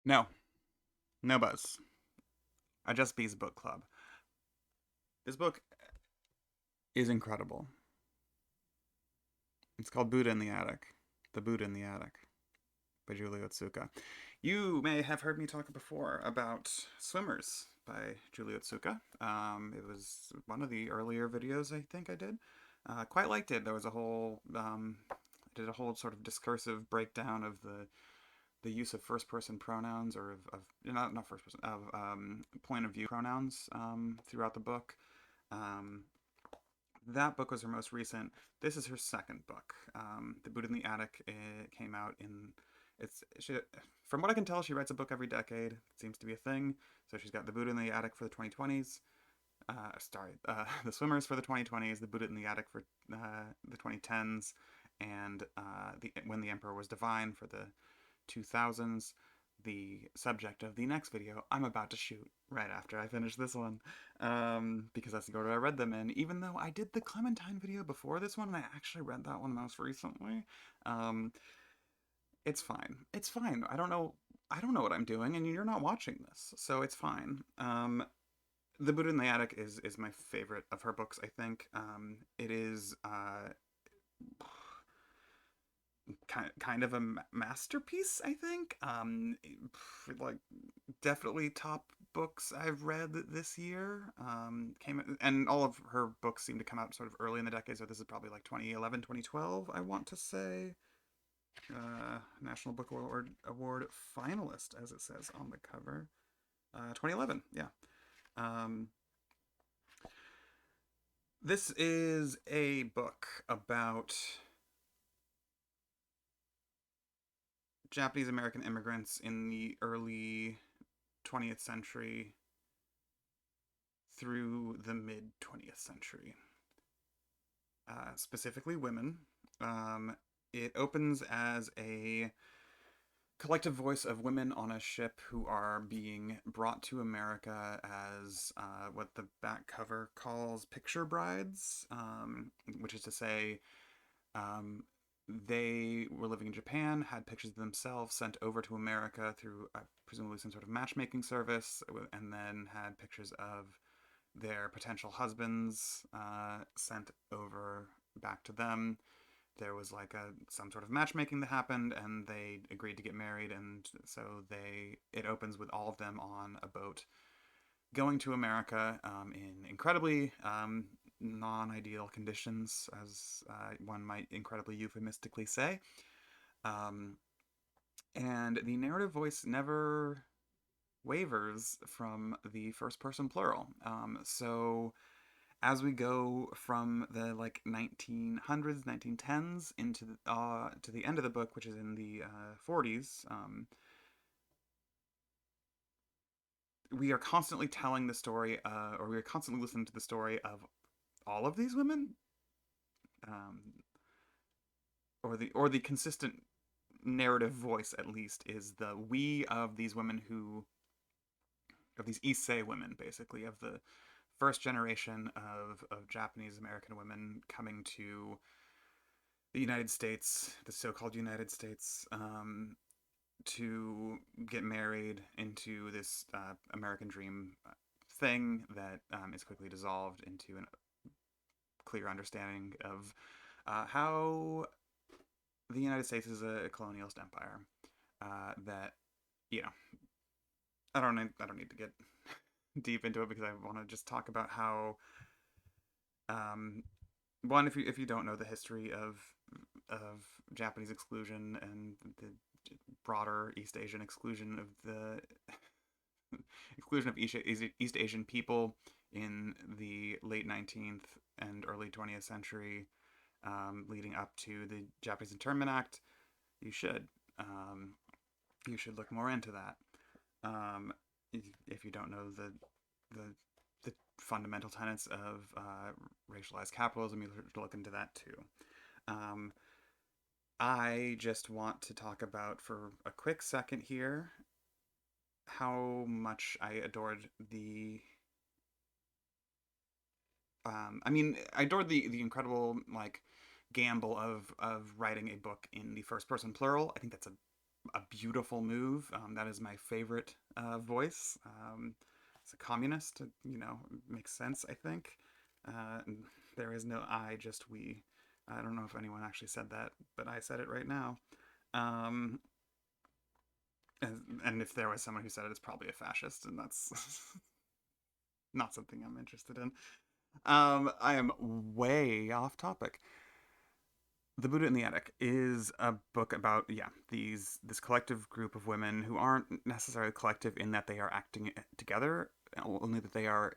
No, no buzz. I Just Bees Book Club. This book is incredible. It's called Buddha in the Attic. The Buddha in the Attic by Julie Otsuka. You may have heard me talk before about Swimmers by Julie Otsuka. It was one of the earlier videos I think I did. Quite liked it. There was a whole, I did a whole sort of discursive breakdown of the use of first person pronouns or of not first person of point of view pronouns throughout the book. Um, that book was her most recent. This is her second book. The Buddha in the Attic. It came out in. It's she. From what I can tell, she writes a book every decade. It seems to be a thing. So she's got the Buddha in the Attic for the 2020s. The Swimmers for the 2020s. The Buddha in the Attic for the 2010s, and the When the Emperor Was Divine for the 2000s. The subject of the next video I'm about to shoot right after I finish this one, because that's the order I read them in. Even though I did the Clementine video before this one, and I actually read that one most recently, um, it's fine. It's fine. I don't know. I don't know what I'm doing, and you're not watching this, so it's fine. The Buddha in the Attic is my favorite of her books. I think it is kind of a masterpiece. I think like definitely top books I've read this year. Came and all of her books seem to come out sort of early in the decade, so this is probably like 2011, 2012, I want to say. National Book Award finalist, as it says on the cover. 2011, yeah. Um, this is a book about Japanese American immigrants in the early 20th century through the mid 20th century, specifically women. It opens as a collective voice of women on a ship who are being brought to America as what the back cover calls picture brides, which is to say, um, they were living in Japan, had pictures of themselves sent over to America through presumably some sort of matchmaking service, and then had pictures of their potential husbands sent over back to them. There was like some sort of matchmaking that happened, and they agreed to get married, and so it opens with all of them on a boat going to America in incredibly non-ideal conditions, as one might incredibly euphemistically say. Um, and the narrative voice never wavers from the first person plural. So as we go from the like 1900s, 1910s into to the end of the book, which is in the 40s, we are constantly telling the story, or we are constantly listening to the story of all of these women, um, or the consistent narrative voice at least is the we of these women who of these Issei women, basically, of the first generation of Japanese American women coming to the United States, the so-called United States, to get married into this American dream thing that is quickly dissolved into a clear understanding of how the United States is a colonialist empire. That you know, I don't need to get deep into it because I want to just talk about how um, one, if you don't know the history of Japanese exclusion and the broader East Asian exclusion of the exclusion of East Asian people in the late 19th and early 20th century, leading up to the Japanese Internment Act, you should um, you should look more into that. Um, if you don't know the the fundamental tenets of racialized capitalism, you should look into that too. Um, I just want to talk about for a quick second here how much I adored the. I adored the incredible like gamble of writing a book in the first person plural. I think that's a a beautiful move. That is my favorite voice. It's a communist, makes sense, I think. Uh, there is no I, just we. I don't know if anyone actually said that, but I said it right now. Um, and if there was someone who said it, it's probably a fascist, and that's not something I'm interested in. I am way off topic. The Buddha in the Attic is a book about, yeah, this collective group of women who aren't necessarily collective in that they are acting together, only that they are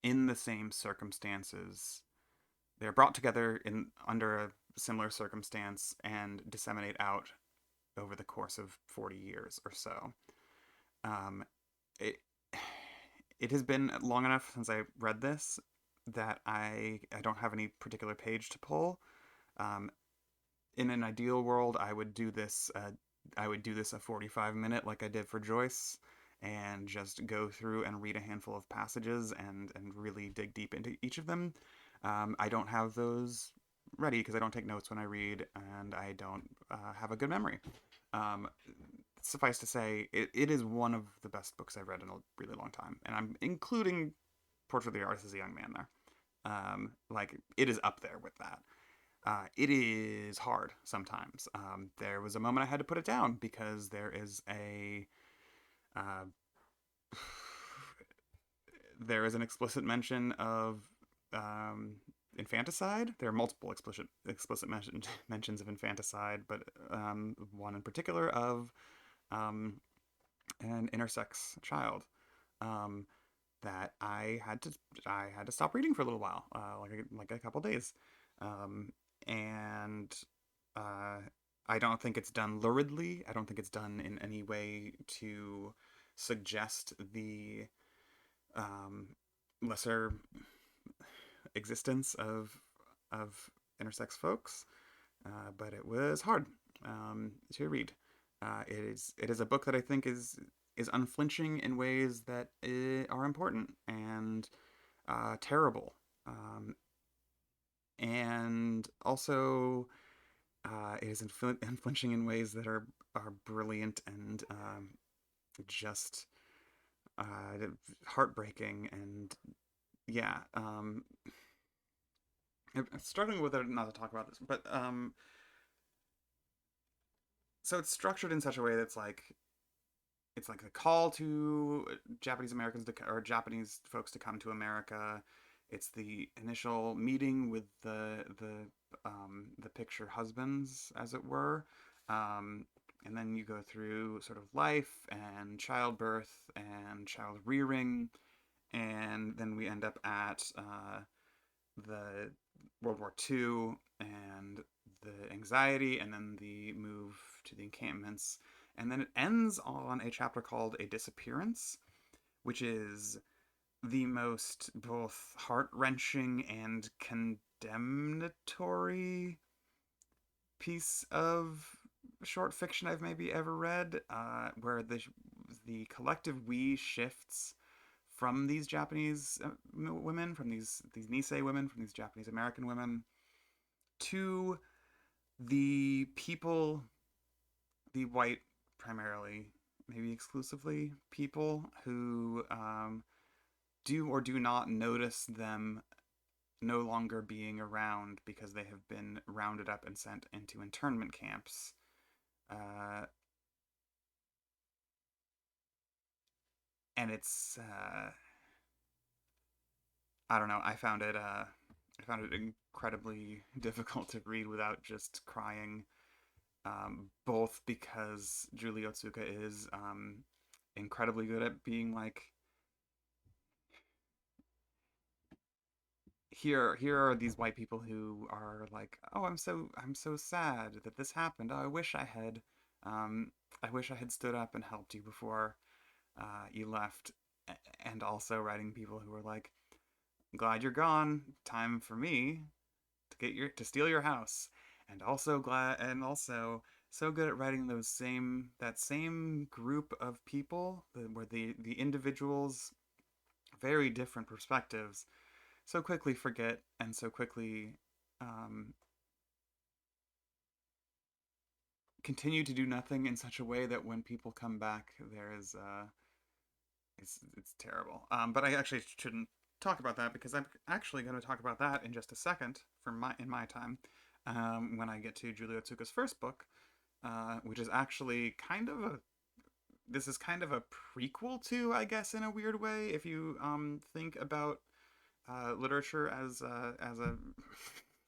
in the same circumstances. They are brought together in under a similar circumstance and disseminate out over the course of 40 years or so. Um, it it has been long enough since I read this that I don't have any particular page to pull. Um, in an ideal world, I would do this. I would do this a 45-minute like I did for Joyce, and just go through and read a handful of passages and really dig deep into each of them. I don't have those ready because I don't take notes when I read, and I don't have a good memory. Um, Suffice to say, it is one of the best books I've read in a really long time, and I'm including Portrait of the Artist as a Young Man there. Like it is up there with that. It is hard sometimes. There was a moment I had to put it down because uh, there is an explicit mention of um, infanticide. There are multiple explicit mentions of infanticide, but one in particular of um, an intersex child. Um, that I had to stop reading for a little while, like a couple days, um, and uh, I don't think it's done luridly. I don't think it's done in any way to suggest the um, lesser existence of intersex folks, but it was hard to read. It is a book that I think is unflinching in ways that are important and terrible, um, and also it is unflinching in ways that are brilliant and just heartbreaking. And yeah, I'm struggling with it not to talk about this, but so it's structured in such a way that's like it's like a call to Japanese Americans or Japanese folks to come to America. It's the initial meeting with the picture husbands, as it were, um, and then you go through sort of life and childbirth and child rearing, and then we end up at the World War II and the anxiety, and then the move to the encampments. And then it ends on a chapter called A Disappearance, which is the most both heart wrenching and condemnatory piece of short fiction I've maybe ever read, where the collective we shifts from these Japanese women, from these Nisei women, from these Japanese American women, to the people, the white primarily, maybe exclusively people who do or do not notice them no longer being around because they have been rounded up and sent into internment camps. Uh, and it's I don't know. I found it incredibly difficult to read without just crying. Both because Julie Otsuka is incredibly good at being like, here are these white people who are like, oh, I'm so sad that this happened. Oh, I wish I had stood up and helped you before you left. And also writing people who are like, glad you're gone. Time for me to steal your house. And also so good at writing that same group of people where the individuals, very different perspectives, so quickly forget and so quickly um, continue to do nothing in such a way that when people come back, there is it's terrible. But I actually shouldn't talk about that because I'm actually going to talk about that in just a second for my in my time when I get to Julia Otsuka's first book, which is actually kind of a this is kind of a prequel to, I guess, in a weird way, if you think about literature as a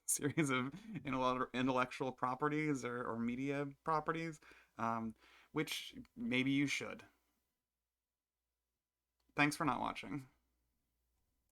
series of intellectual properties or media properties, um, which maybe you should. Thanks for not watching.